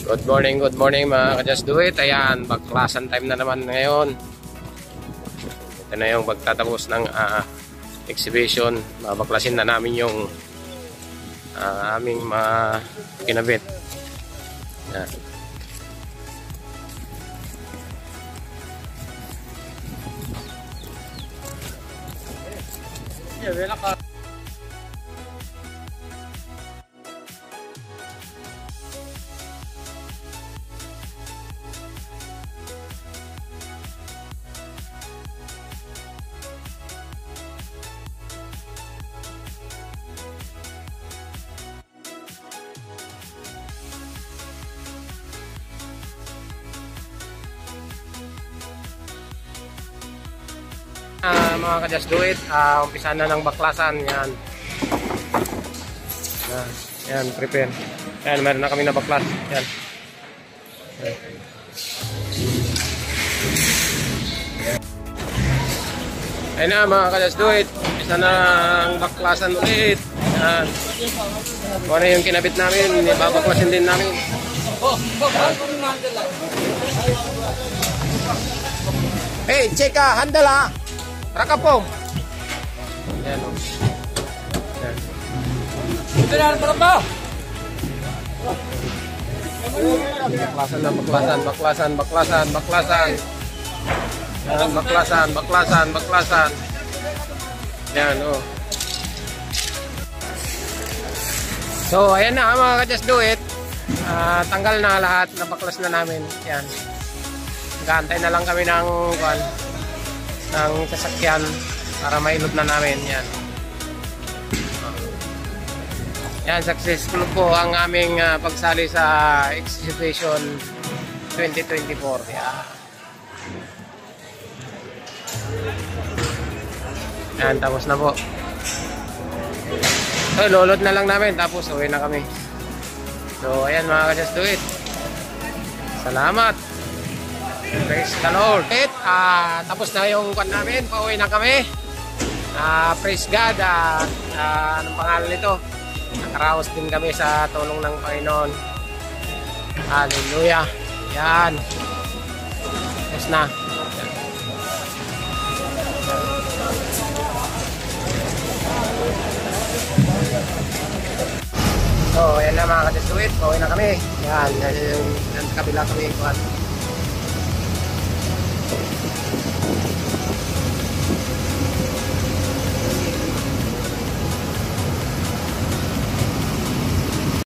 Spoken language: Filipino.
Good morning mga ka-Just Do It. Ayan, baklasan time na naman ngayon. Ito na yung pagtatapos ng exhibition. Baklasin na namin yung aming mga kinabit. Ayan. Mga ka-Just Do It, umpisa na ng baklasan. Yan. Yan, prepare. Yan, meron na kami na baklas. Yan. Ayun na mga ka-Just Do It, umpisa na ng baklasan ulit. Yan. Kung ano yung kinabit namin, babaklasin din namin. Hey, cheka, handala. Raka po. Yan o. Yan. Ito na ang parang ba? Baklasan na, baklasan. Yan, baklasan. Yan o. So, ayan na mga ka-Just Do It. Tanggal na lahat, nabaklas na namin. Yan. Gantay na lang kami ng sasakyan para mailot na namin. Yan. Yan, successful po ang aming pagsali sa exhibition 2024. Yan. Yan, tapos na po. So, lolot na lang namin tapos uwi na kami. So, ayan mga ka-Just Do It. Salamat. Praise the Lord. Tapos na yung kwan namin. Pauwi na kami. Praise God. Anong pangalan nito? Nakaraos din kami sa tulong ng Panginoon. Hallelujah. Yan. Tapos na. So, ayan na mga ka-Just Do It. Pauwi na kami. Yan. Yan kabila kami.